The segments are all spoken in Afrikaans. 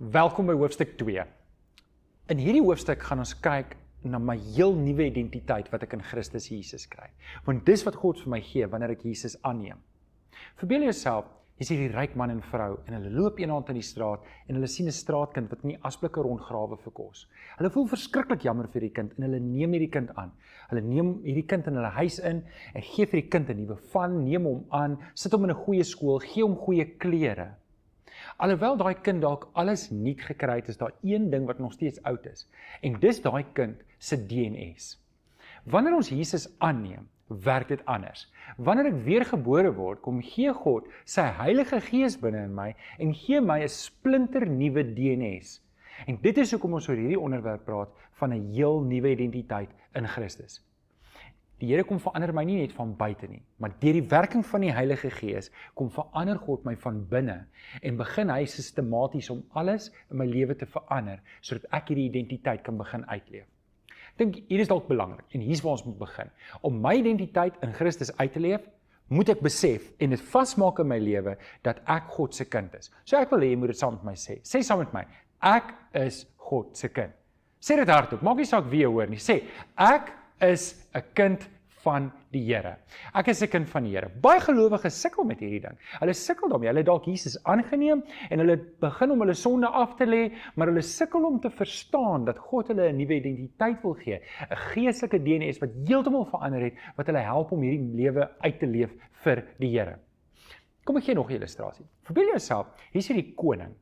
Welkom by hoofstuk 2. In hierdie hoofstuk gaan ons kyk na my heel nuwe identiteit wat ek in Christus Jesus kry. Want dis wat God vir my gee wanneer ek Jesus aanneem. Verbeel jouself, jy's hierdie ryk man en vrou en hulle loop eendag in die straat en hulle sien 'n straatkind wat in die asblikke rondgrawe vir kos. Hulle voel verskriklik jammer vir die kind en hulle neem hierdie kind aan. Hulle neem hierdie kind in hulle huis in en gee vir die kind 'n nuwe van, neem hom aan, sit hom in 'n goeie skool, gee hom goeie klere. Alhoewel daai kind dalk alles nuut gekry het, is daar een ding wat nog steeds oud is. En dis daai kind se DNS. Wanneer ons Jesus aanneem, werk dit anders. Wanneer ek weergebore word, kom gee God sy Heilige Gees binne in my en gee my 'n splinter nuwe DNS. En dit is hoekom ons oor hierdie onderwerp praat van 'n heel nuwe identiteit in Christus. Die Here kom verander my nie net van buite nie, maar deur die werking van die Heilige Gees kom verander God my van binne en begin hy sistematies om alles in my lewe te verander, sodat ek hierdie identiteit kan begin uitleef. Ek dink hier is dalk belangrik en hier's waar ons moet begin. Om my identiteit in Christus uit te leef, moet ek besef en dit vasmaak in my lewe dat ek God se kind is. So ek wil hê jy moet dit saam met my sê. Sê saam met my, ek is God se kind. Sê dit hardop, maak nie saak wie jy hoor nie. Sê, ek is 'n kind van die Here. Ek is 'n kind van die Here. Baie gelowiges sukkel met hierdie ding. Hulle sukkel daarmee. Hulle het dalk Jesus aangeneem en hulle begin om hulle sonde af te lê, maar hulle sukkel om te verstaan dat God hulle 'n nuwe identiteit wil gee, 'n geestelike DNS wat heeltemal verander het, wat hulle help om hierdie lewe uit te leef vir die Here. Kom ek gee nog 'n illustrasie. Verbeel jouself, hier's hierdie koning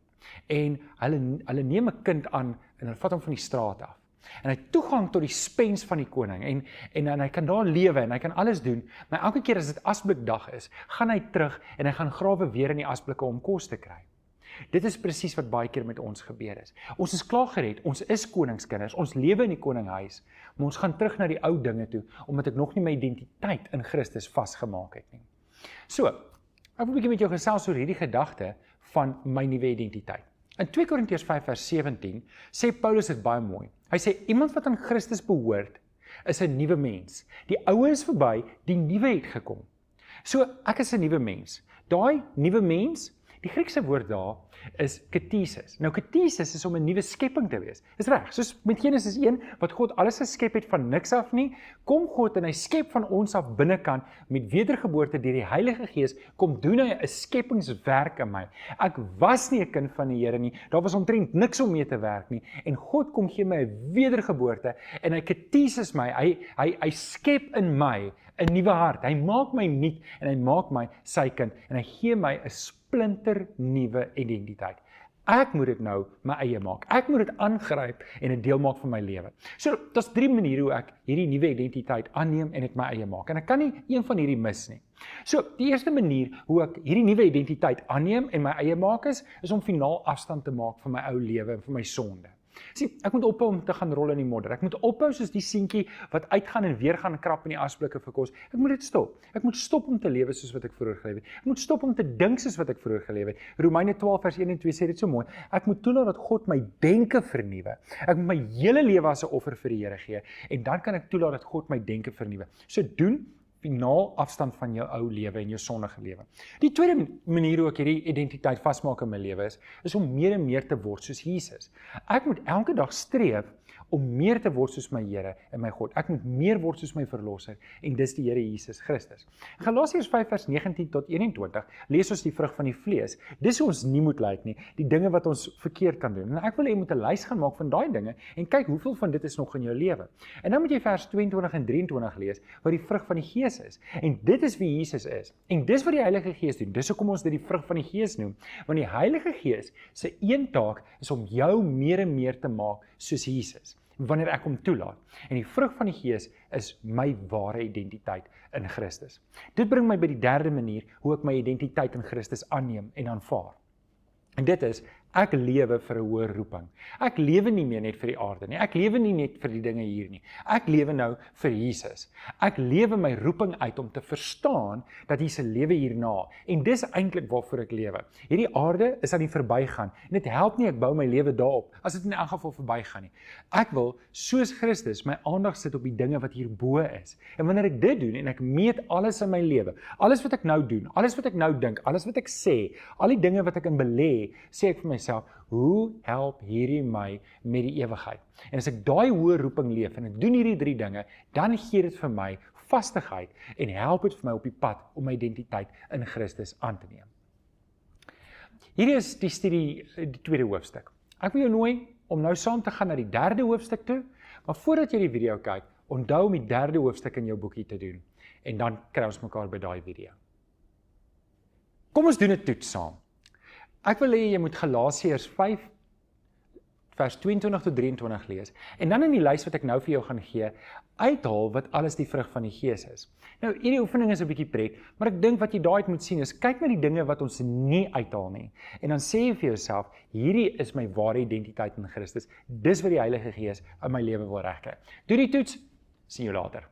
en hulle neem 'n kind aan en hulle vat hom van die straat af. En hy het toegang tot die spens van die koning en hy kan daar lewe en hy kan alles doen, maar elke keer as dit asblikdag is, gaan hy terug en hy gaan grawe weer in die asblikke om kos te kry. Dit is presies wat baie keer met ons gebeur is. Ons is klaar gered, ons is koningskinders, ons lewe in die koninghuis, maar ons gaan terug na die ou dinge toe, omdat ek nog nie my identiteit in Christus vasgemaak het nie. So, ek wil 'n bietjie met jou gesels oor hierdie gedagte van my nuwe identiteit. In 2 Korintiërs 5 vers 17 sê Paulus dit baie mooi. Hy sê, iemand wat aan Christus behoort, is 'n nuwe mens. Die ou is verby, die nuwe het gekom. So, ek is 'n nuwe mens. Daai nuwe mens, die Griekse woord daar, is katesis. Nou, katesis is om 'n nuwe skepping te wees. Dis reg, soos met Genesis 1, wat God alles geskep het van niks af nie, kom God en hy skep van ons af binnekant met wedergeboorte deur die Heilige Gees, kom doen hy 'n skepingswerk in my. Ek was nie 'n kind van die Here nie, daar was omtrent niks om mee te werk nie, en God kom gee my 'n wedergeboorte, en hy katesis my, hy skep in my 'n nuwe hart, hy maak my nuut, en hy maak my sy kind, en hy gee my 'n splinter nuwe identiteit. Ek moet dit nou my eie maak. Ek moet dit aangryp en 'n deel maak van my lewe. So, daar's 3 maniere hoe ek hierdie nuwe identiteit aanneem en dit my eie maak. En ek kan nie een van hierdie mis nie. So, die eerste manier hoe ek hierdie nuwe identiteit aanneem en my eie maak is om finaal afstand te maak van my ou lewe en van my sonde. Sien, ek moet ophou om te gaan rol in die modder. Ek moet ophou soos die seentjie wat uitgaan en weer gaan krap in die asblikke vir kos. Ek moet dit stop. Ek moet stop om te lewe soos wat ek vroeër geleef het. Ek moet stop om te dink soos wat ek vroeër geleef het. Romeine 12 vers 1 en 2 sê dit so mooi. Ek moet toelaat dat God my denke vernuwe. Ek moet my hele lewe as 'n offer vir die Here gee en dan kan ek toelaat dat God my denke vernuwe. So doen finaal afstand van jou ou lewe en jou sondige lewe. Die tweede manier hoe ek hierdie identiteit vasmaak in my lewe is om meer en meer te word soos Jesus. Ek moet elke dag streef om meer te word soos my Here en my God. Ek moet meer word soos my Verlosser en dis die Here Jesus Christus. In Galasiërs 5 vers 19 tot 21 lees ons die vrug van die vlees. Dis hoe ons nie moet lyk nie, die dinge wat ons verkeerd kan doen. En ek wil hê jy moet 'n lys gaan maak van daai dinge en kyk hoeveel van dit is nog in jou lewe. En dan moet jy vers 22 en 23 lees wat die vrug van die Gees is. En dit is wie Jesus is. En dis wat die Heilige Gees doen. Dis hoekom ons dit die vrug van die Gees noem. Want die Heilige Gees se een taak is om jou meer en meer te maak soos Jesus, wanneer ek hom toelaat. En die vrug van die Gees is my ware identiteit in Christus. Dit bring my by die derde manier hoe ek my identiteit in Christus aanneem en aanvaar. En dit is, ek lewe vir 'n hoër roeping. Ek lewe nie meer net vir die aarde nie. Ek lewe nie net vir die dinge hier nie. Ek lewe nou vir Jesus. Ek lewe my roeping uit om te verstaan dat hier 'n lewe hierna. En dis eintlik waarvoor ek lewe. Hierdie aarde is aan die verbygaan. En dit help nie ek bou my lewe daarop as dit in elk geval verbygaan nie. Ek wil soos Christus my aandag sit op die dinge wat hierbo is. En wanneer ek dit doen en ek meet alles in my lewe, alles wat ek nou doen, alles wat ek nou dink, alles wat ek sê, al die dinge wat ek in belê, sê ek vir my myself, hoe help hierdie my met die ewigheid? En as ek daai hoë roeping leef en ek doen hierdie 3 dinge, dan gee dit vir my vastigheid en help dit vir my op die pad om my identiteit in Christus aan te neem. Hierdie is die studie, die tweede hoofstuk. Ek wil jou nooi om nou saam te gaan na die derde hoofstuk toe, maar voordat jy die video kyk, onthou om die derde hoofstuk in jou boekie te doen, en dan kry ons mekaar by daai video. Kom ons doen 'n toets saam. Ek wil hê jy moet Galasiërs 5, vers 22 tot 23 lees, en dan in die lys wat ek nou vir jou gaan gee, uithaal wat alles die vrug van die Gees is. Nou, hierdie oefening is 'n bietjie pret, maar ek dink wat jy daai moet sien is, kyk na die dinge wat ons nie uithaal nie, en dan sê jy vir jouself, hierdie is my ware identiteit in Christus, dis wat die Heilige Gees in my lewe wil regkry. Doe die toets, sien jou later.